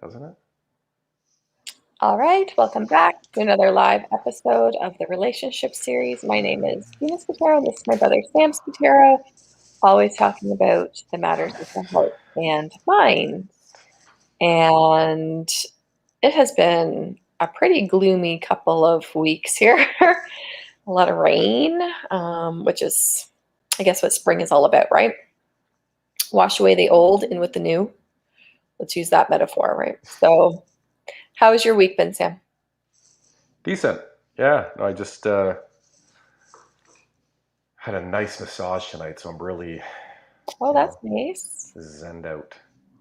doesn't it? All right, welcome back to another live episode of the relationship series. My name is Gina Spataro, and this is my brother Sam Spataro, always talking about the matters of the heart and mind. And it has been a pretty gloomy couple of weeks here. A lot of rain, which is, I guess, what spring is all about, right? Wash away the old, in with the new. Let's use that metaphor, right? So, how has your week been, Sam? Decent. Yeah. No, I just had a nice massage tonight, so I'm really, Oh, you that's know, nice. zenned out.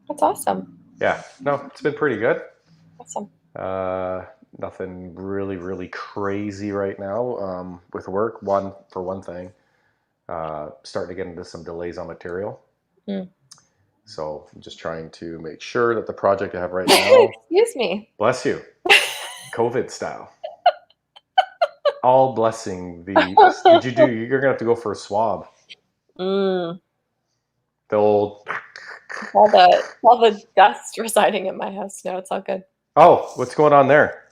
That's awesome. Yeah. No, it's been pretty good. Awesome. Uh, Nothing really, really crazy right now. With work, for one thing, starting to get into some delays on material. Mm. So I'm just trying to make sure that the project I have right now, Excuse me. bless you, COVID style. All blessing the. Did you do? You're gonna have to go for a swab. Mm. The old. All the dust residing in my house. No, it's all good. Oh, what's going on there?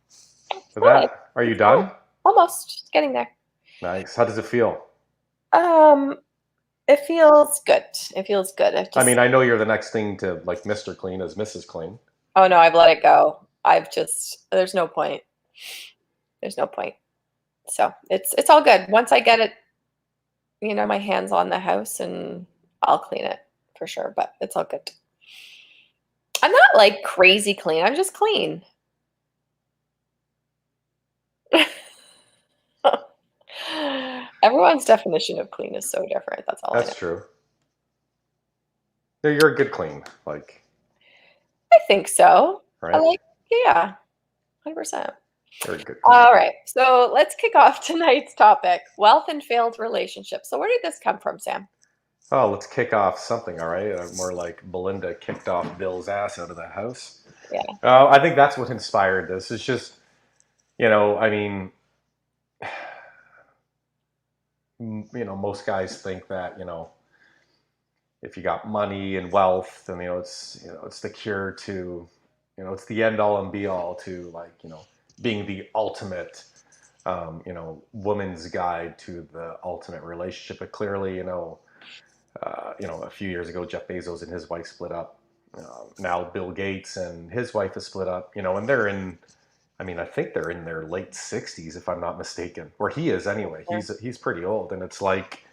It's With good. that, are you It's good. done? Almost getting there. Nice. How does it feel? Um, it feels good. It feels good. It I just mean, I know you're the next thing to like Mr. Clean as Mrs. Clean. Oh no, I've let it go. There's no point. There's no point. So it's all good. Once I get it, my hands on the house and I'll clean it for sure, but it's all good. I'm not like crazy clean. I'm just clean. Everyone's definition of clean is so different. That's all I know. That's true. Yeah, you're a good clean, like, I think so. right? Yeah, 100%. You're a good clean. All right, so let's kick off tonight's topic, wealth and failed relationships. So where did this come from, Sam? Oh, let's kick off something, all right? More like Belinda kicked off Bill's ass out of the house. Yeah. I think that's what inspired this. It's just, I mean, most guys think that, if you got money and wealth, then it's the cure to, it's the end all and be all to, like, being the ultimate, woman's guide to the ultimate relationship. But clearly, a few years ago, Jeff Bezos and his wife split up. Now Bill Gates and his wife is split up. And they're in. I mean, I think they're in their late 60s, if I'm not mistaken, or he is anyway. He's pretty old, and it's like,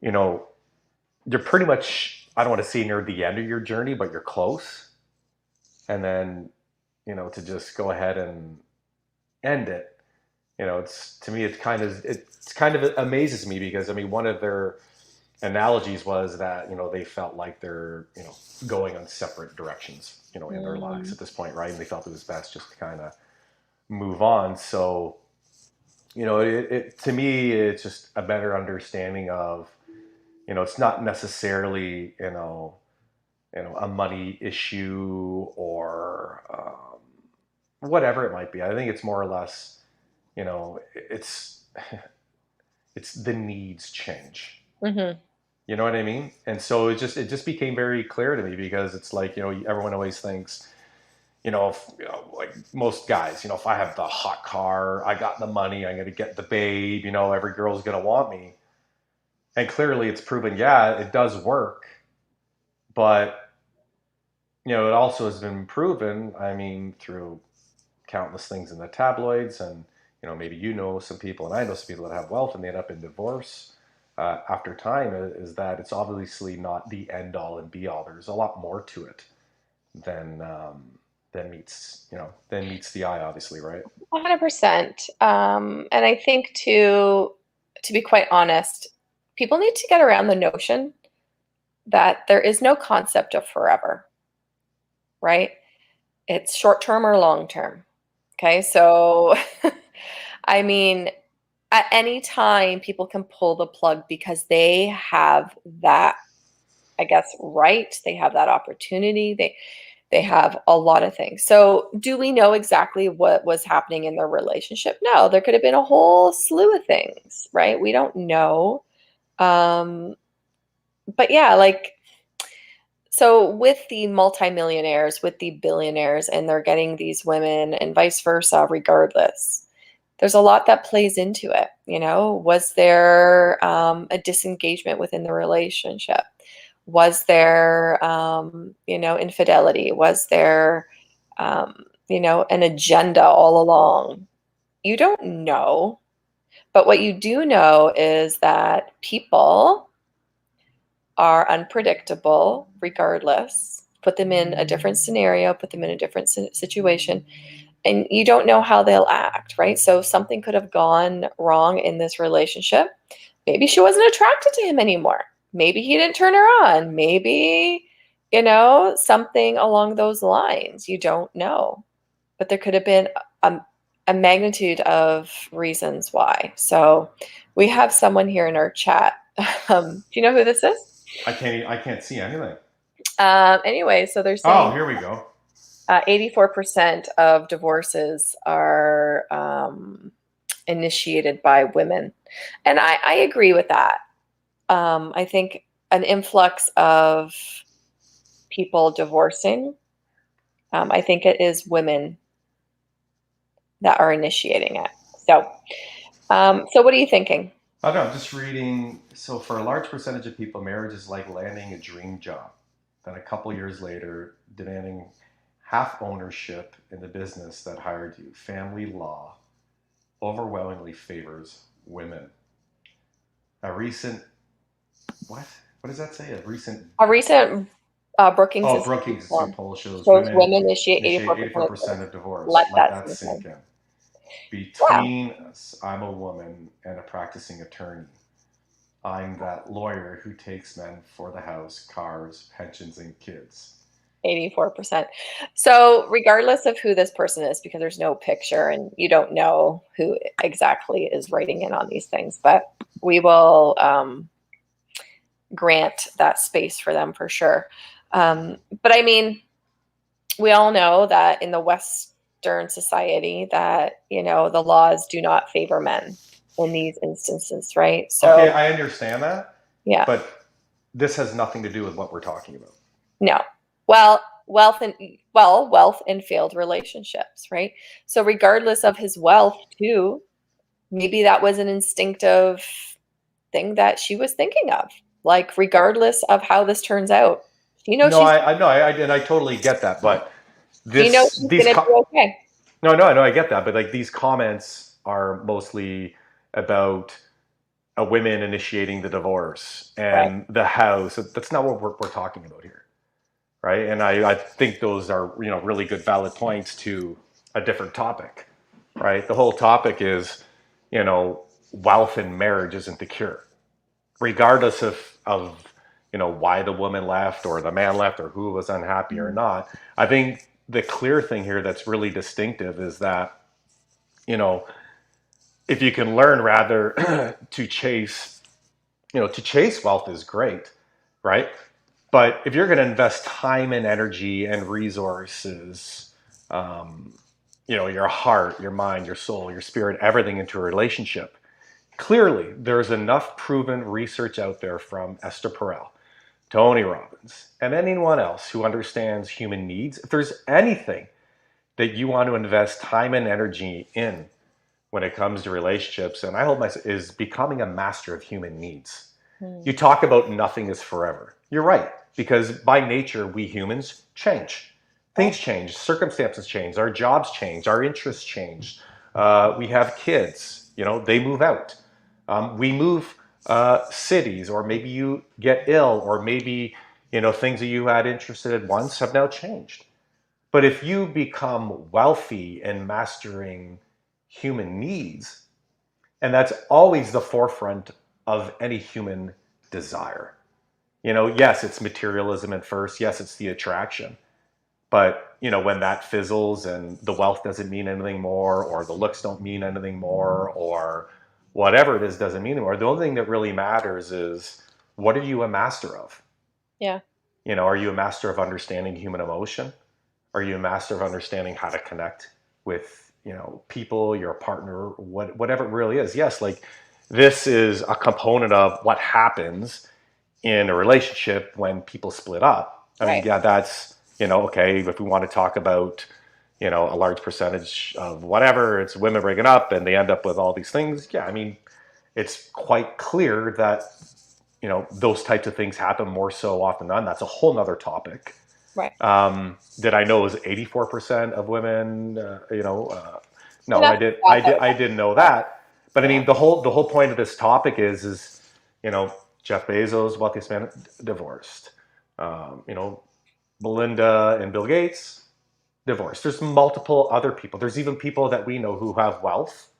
you know, you're pretty much, I don't want to say near the end of your journey, but you're close. And then, to just go ahead and end it, it's, to me, it's kind of amazes me because, I mean, one of their analogies was that, they felt like they're, going on separate directions, in their lives at this point, right? And they felt it was best just to kind of move on. So, it to me, it's just a better understanding of, it's not necessarily, a money issue or whatever it might be. I think it's more or less, it's it's the needs change. Mm-hmm. You know what I mean? And so it just became very clear to me because it's like, everyone always thinks, like most guys, if I have the hot car, I got the money, I'm gonna get the babe, every girl's gonna want me. And clearly it's proven, yeah, it does work, but it also has been proven, I mean, through countless things in the tabloids, and maybe some people, and I know some people that have wealth and they end up in divorce after time, is that it's obviously not the end all and be all. There's a lot more to it than meets the eye, obviously, right? 100%. And I think to be quite honest, people need to get around the notion that there is no concept of forever, right? It's short term or long term. Okay. So, I mean, at any time, people can pull the plug because they have that, I guess, right. They have that opportunity. They have a lot of things. So, do we know exactly what was happening in their relationship? No, there could have been a whole slew of things, right? We don't know. But yeah, like So with the multimillionaires, with the billionaires, and they're getting these women and vice versa, regardless, there's a lot that plays into it. Was there a disengagement within the relationship? Was there, infidelity? Was there, an agenda all along? You don't know. But what you do know is that people are unpredictable regardless. Put them in a different scenario, put them in a different situation, and you don't know how they'll act, right? So something could have gone wrong in this relationship. Maybe she wasn't attracted to him anymore. Maybe he didn't turn her on. Maybe, something along those lines. You don't know. But there could have been a, a magnitude of reasons why. So we have someone here in our chat. Do you know who this is? I can't see anything. Anyway, so they're Oh, saying here we go. 84% of divorces are initiated by women. And I agree with that. I think an influx of people divorcing, I think it is women that are initiating it. So what are you thinking? Oh no, I'm just reading. So for a large percentage of people, marriage is like landing a dream job. Then a couple years later, demanding half ownership in the business that hired you. Family law overwhelmingly favors women. A recent what? What does that say? A recent A recent Brookings Institute Brookings Institute poll poll shows shows women women initiate initiate 84% of 84% divorce. of divorce. Let Let that that sink sink in. in. Yeah, Between us, I'm a woman and a practicing attorney. I'm that lawyer who takes men for the house, cars, pensions, and kids. 84%. So regardless of who this person is, because there's no picture and you don't know who exactly is writing in on these things, but we will grant that space for them for sure. But I mean, we all know that in the Western society that, the laws do not favor men in these instances, right? Okay, So I understand that, yeah, but this has nothing to do with what we're talking about. no. Well, wealth and failed relationships, right? So regardless of his wealth too, maybe that was an instinctive thing that she was thinking of. Like regardless of how this turns out, she knows No, she's I no, and I totally get that, but she knows this she's gonna be okay. no, no, no, I get that, but like these comments are mostly about a women initiating the divorce Right. and the house. That's not what we're talking about here, right? And I think those are really good valid points to a different topic, right? The whole topic is wealth in marriage isn't the cure, regardless of why the woman left or the man left or who was unhappy or Mhm. not. I think the clear thing here that's really distinctive is that you know if you can learn rather to chase wealth is great, right? But if you're going to invest time and energy and resources, um, your heart, your mind, your soul, your spirit, everything into a relationship, clearly there's enough proven research out there from Esther Perel, Tony Robbins, and anyone else who understands human needs. If there's anything that you want to invest time and energy in when it comes to relationships, and I hold myself, is becoming a master of human needs. Hmm. You talk about nothing is forever. You're right, because by nature, we humans change. Right. Things change, circumstances change, our jobs change, our interests change. We have kids, they move out. We move cities, or maybe you get ill, or maybe things that you had interested in once have now changed. But if you become wealthy in mastering human needs, and that's always the forefront of any human desire. Yes, it's materialism at first. Yes, it's the attraction. But, when that fizzles and the wealth doesn't mean anything more, or the looks don't mean anything more, or whatever it is doesn't mean anymore, the only thing that really matters is what are you a master of? Yeah. Are you a master of understanding human emotion? Are you a master of understanding how to connect with, people, your partner, whatever it really is? Yes, like this is a component of what happens in a relationship when people split up. I mean, Right. yeah, that's, okay, if we want to talk about, a large percentage of whatever, it's women breaking up and they end up with all these things. Yeah, I mean, it's quite clear that, those types of things happen more so often than none. That's a whole nother topic. Right. Did I know it was 84% of women, no, Enough I didn't know that. that. But I Yeah. mean, the whole point of this topic is, you know, Jeff Bezos, wealthiest man, divorced. You know, Belinda and Bill Gates, divorced. There's multiple other people. There's even people that we know who have wealth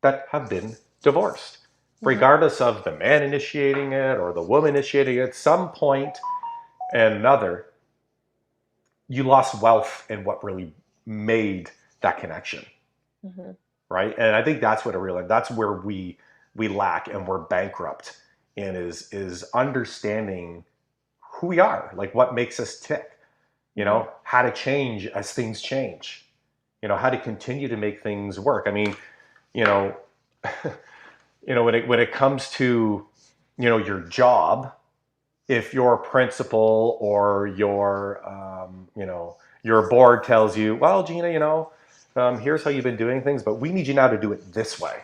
that have been divorced. Hmm. Regardless of the man initiating it or the woman initiating it, at some point and another, you lost wealth in what really made that connection, Hmm. right? And I think that's what that's where we lack and we're bankrupt in is understanding who we are, like what makes us tick, Hmm. how to change as things change, how to continue to make things work. I mean, you know, when it comes to, your job, if your principal or your board tells you, well, Gina, here's how you've been doing things, but we need you now to do it this way.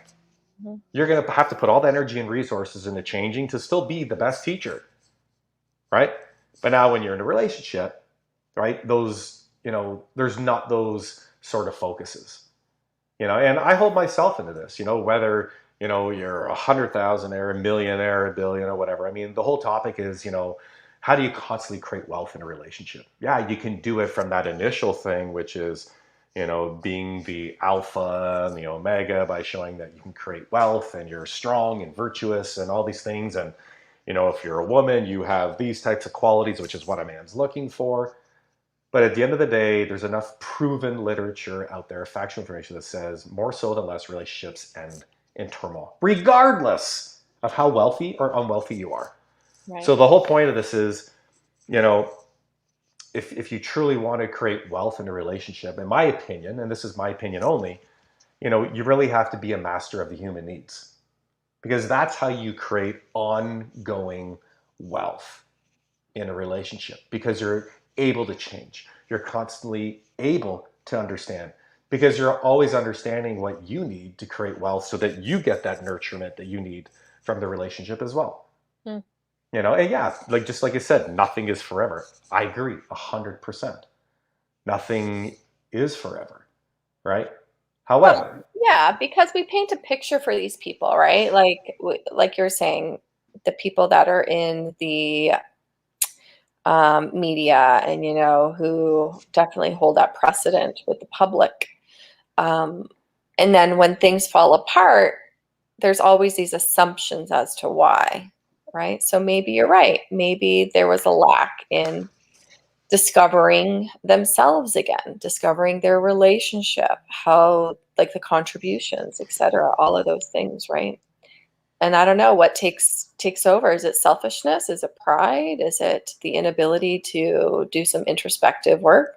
Hmm. You're going to have to put all the energy and resources into changing to still be the best teacher, right? But now when you're in a relationship, right, there's not those sort of focuses, and I hold myself into this, whether, you're 100,000-aire, a millionaire, a billionaire, whatever. I mean, the whole topic is, how do you constantly create wealth in a relationship? Yeah, you can do it from that initial thing, which is, being the alpha and the omega by showing that you can create wealth and you're strong and virtuous and all these things. And, if you're a woman, you have these types of qualities, which is what a man's looking for. But at the end of the day, there's enough proven literature out there, factual information that says more so than less, relationships end in turmoil, regardless of how wealthy or unwealthy you are. Right. So the whole point of this is, you know, if you truly want to create wealth in a relationship, in my opinion, and this is my opinion only, you really have to be a master of the human needs, because that's how you create ongoing wealth in a relationship, because you're able to change. You're constantly able to understand, because you're always understanding what you need to create wealth so that you get that nurturement that you need from the relationship as well. Hmm. And yeah, like just like I said, nothing is forever. I agree 100%. Nothing is forever, right? Well, However, yeah, because we paint a picture for these people, right? Like you're saying, the people that are in the media and who definitely hold that precedent with the public. Um, and then when things fall apart, there's always these assumptions as to why, right? So maybe you're right. Maybe there was a lack in discovering themselves again, discovering their relationship, how, like, the contributions, etc., all of those things, right? And I don't know what takes over. Is it selfishness? Is it pride? Is it the inability to do some introspective work?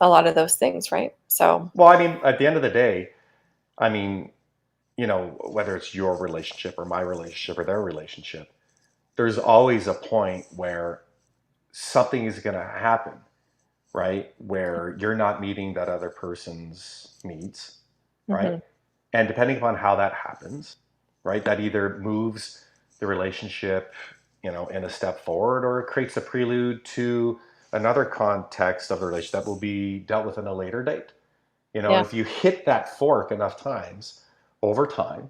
A lot of those things, right? So, well, I mean, at the end of the day, I mean, whether it's your relationship or my relationship or their relationship, there's always a point where something is going to happen, right? Where you're not meeting that other person's needs, right? mhm, And depending upon how that happens, right, that either moves the relationship, in a step forward, or it creates a prelude to another context of the relationship that will be dealt with in a later date. yeah, If you hit that fork enough times over time,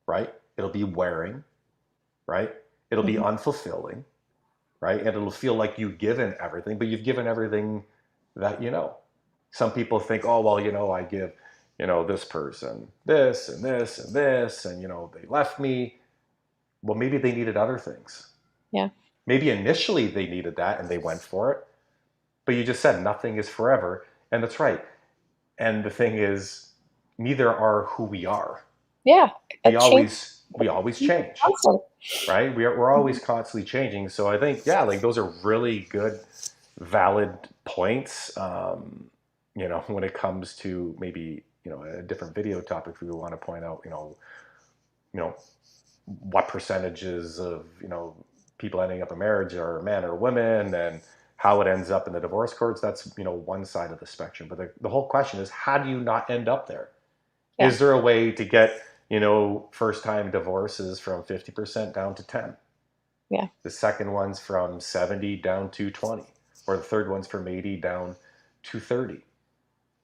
right, it'll be wearing, right? It'll be mhm, unfulfilling, right? And it'll feel like you've given everything, but you've given everything that you know. Some people think, oh, well, I give, this person this and this and this, and, they left me. Well, maybe they needed other things. yeah, Maybe initially they needed that and they went for it, but you just said nothing is forever. And that's right. And the thing is, neither are who we are. yeah. A We change always is change, constant. right? We're Mhm. always constantly changing. So I think, yeah, like those are really good, valid points. When it comes to maybe, a different video topic, we want to point out, you know, what percentages of, people ending up in marriage are men or women, and how it ends up in the divorce courts, that's, one side of the spectrum. But the whole question is, how do you not end up there? Yeah. Is there a way to get, first time divorces from 50% down to 10? Yeah. The second one's from 70 down to 20, or the third one's from 80 down to 30.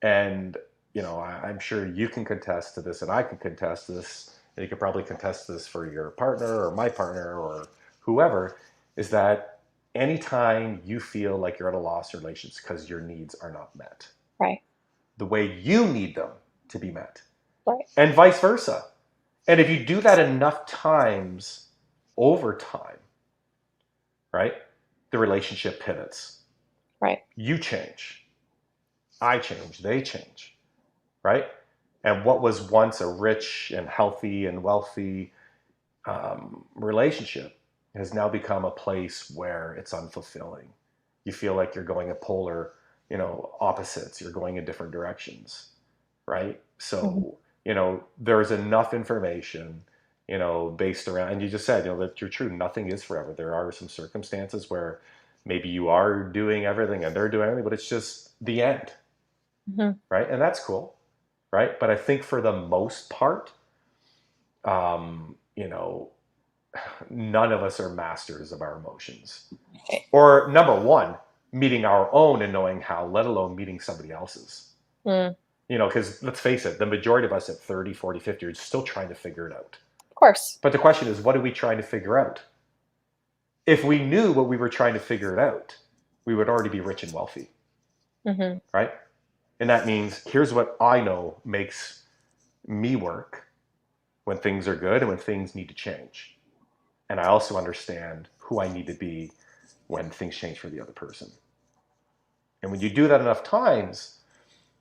And, I'm sure you can contest to this, and I can contest to this, and you could probably contest this for your partner or my partner or whoever, is that anytime you feel like you're at a loss in relationships because your needs are not met Right. the way you need them to be met, Right. and vice versa. And if you do that enough times over time, right, the relationship pivots. Right. You change, I change, they change, right? And what was once a rich and healthy and wealthy relationship has now become a place where it's unfulfilling. You feel like you're going at polar, opposites. You're going in different directions, right? Mm-hmm. So, there's enough information, based around, and you just said, that you're true. Nothing is forever. There are some circumstances where maybe you are doing everything and they're doing everything, but it's just the end, Mm-hmm. right? And that's cool, right? But I think for the most part, um, you know, none of us are masters of our emotions. Okay. Or number one, meeting our own and knowing how, let alone meeting somebody else's. Mm. Because let's face it, the majority of us at 30, 40, 50 are still trying to figure it out. Of course. But the question is, what are we trying to figure out? If we knew what we were trying to figure it out, we would already be rich and wealthy, Mm-hmm. right? And that means, here's what I know makes me work when things are good and when things need to change. And I also understand who I need to be when things change for the other person. And when you do that enough times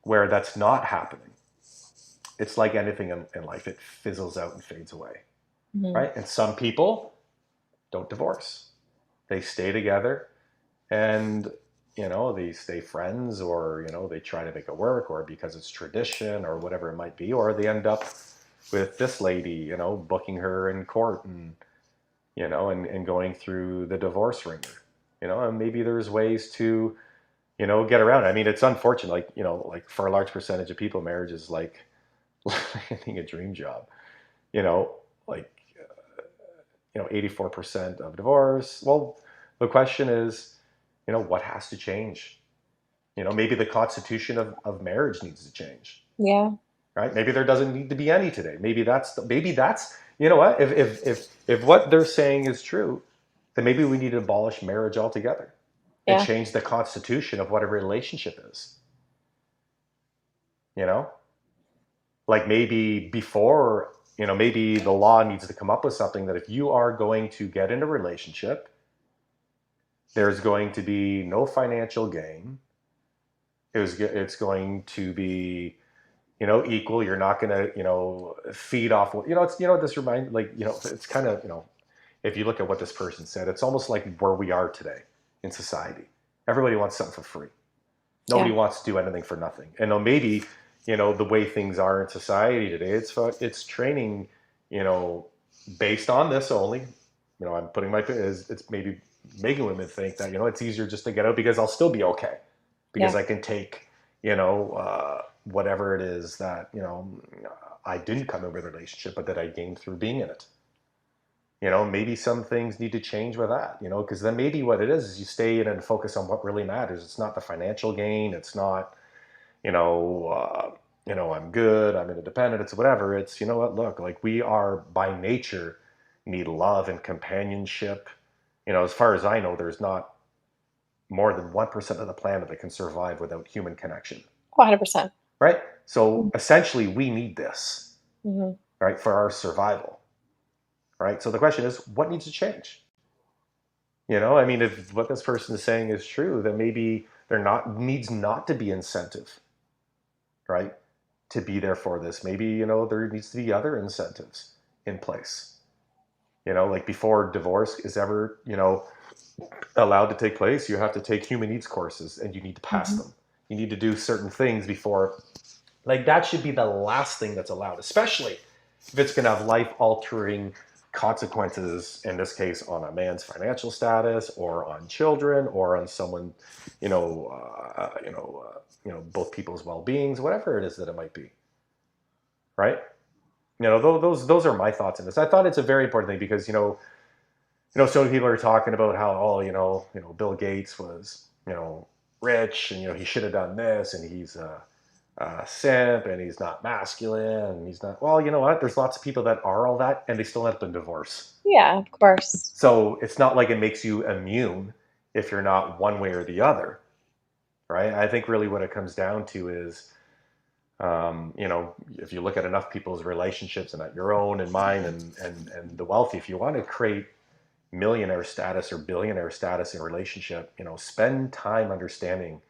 where that's not happening, it's like anything in life, it fizzles out and fades away, Mm-hmm. right? And some people don't divorce. They stay together and, they stay friends, or, they try to make it work, or because it's tradition or whatever it might be, or they end up with this lady, booking her in court and, and going through the divorce ringer, and maybe there's ways to, get around it. I mean, it's unfortunate, like, like for a large percentage of people, marriage is like landing a dream job, like, 84% of divorce. Well, the question is, what has to change? Maybe the constitution of marriage needs to change, Yeah. right? Maybe there doesn't need to be any today. Maybe that's, what, if what they're saying is true, then maybe we need to abolish marriage altogether and Yeah. change the constitution of what a relationship is. You know, like maybe before, maybe the law needs to come up with something that if you are going to get in a relationship, there's going to be no financial gain. It's going to be, equal. You're not going to, feed off. This remind, like, it's kind of, if you look at what this person said, it's almost like where we are today in society. Everybody wants something for free. Nobody Yeah. wants to do anything for nothing. And maybe, the way things are in society today, it's training, based on this only. I'm putting it's maybe making women think that, it's easier just to get out because I'll still be okay. Because Yeah. I can take, whatever it is that, I didn't come in with a relationship, but that I gained through being in it. Maybe some things need to change with that, because then maybe what it is you stay in and focus on what really matters. It's not the financial gain. It's not, I'm good, I'm independent, it's whatever. It's, what, look, like we are by nature need love and companionship. As far as I know, there's not more than 1% of the planet that can survive without human connection. 100%. Right? So essentially we need this, Mm-hmm. right, for our survival. Right? So the question is, what needs to change? I mean, if what this person is saying is true, then maybe there not needs not to be incentive, right, to be there for this. Maybe, there needs to be other incentives in place. Like before divorce is ever, allowed to take place, you have to take human needs courses and you need to pass Mm-hmm. them. You need to do certain things before, like that should be the last thing that's allowed, especially if it's going to have life altering consequences, in this case, on a man's financial status, or on children, or on someone, both people's well-beings, whatever it is that it might be, right? Those are my thoughts on this. I thought it's a very important thing because so many people are talking about how, oh, Bill Gates was, rich, and he should have done this, and he's a simp, and he's not masculine, and he's not. Well, you know what? There's lots of people that are all that, and they still end up in divorce. Yeah, of course. So it's not like it makes you immune if you're not one way or the other, right? I think really what it comes down to is, if you look at enough people's relationships and at your own and mine and the wealthy, if you want to create millionaire status or billionaire status in a relationship, spend time understanding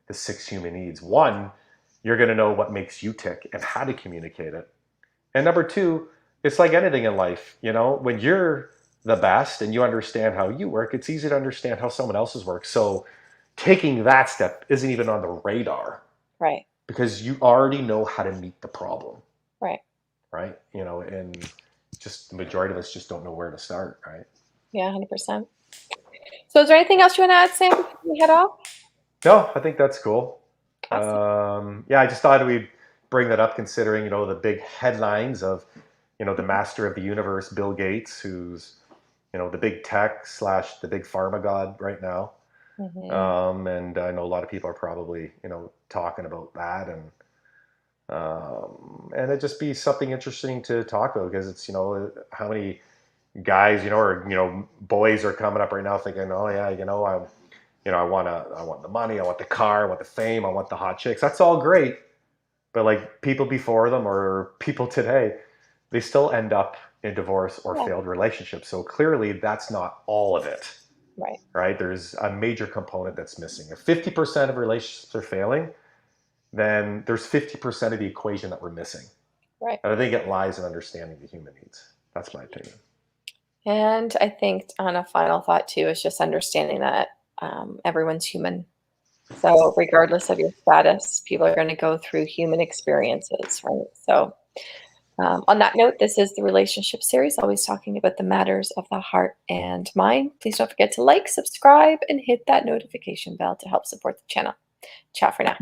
the 6 human needs. One, you're going to know what makes you tick and how to communicate it. And number two, it's like anything in life, when you're the best and you understand how you work, it's easy to understand how someone else's works. So taking that step isn't even on the radar. Right. Because you already know how to meet the problem. Right. Right. And just the majority of us just don't know where to start. Right. Yeah, 100%. So is there anything else you want to add, Sam, before we head off? No, I think that's cool. Awesome. Yeah, I just thought we'd bring that up considering, the big headlines of, the master of the universe, Bill Gates, who's, the big tech / the big pharma god right now. Mm-hmm. And I know a lot of people are probably, talking about that, and it'd just be something interesting to talk about because it's, how many guys, or boys are coming up right now thinking, oh yeah, I want the money, I want the car, I want the fame, I want the hot chicks. That's all great, but like people before them or people today, they still end up in divorce or failed relationships. So clearly, that's not all of it. Right. Right? There's a major component that's missing. If 50% of relationships are failing, then there's 50% of the equation that we're missing. Right. And I think it lies in understanding the human needs. That's my opinion. And I think on a final thought too is just understanding that everyone's human. So regardless of your status, people are going to go through human experiences, right? So on that note, this is the relationship series, always talking about the matters of the heart and mind. Please don't forget to like, subscribe, and hit that notification bell to help support the channel. Ciao for now.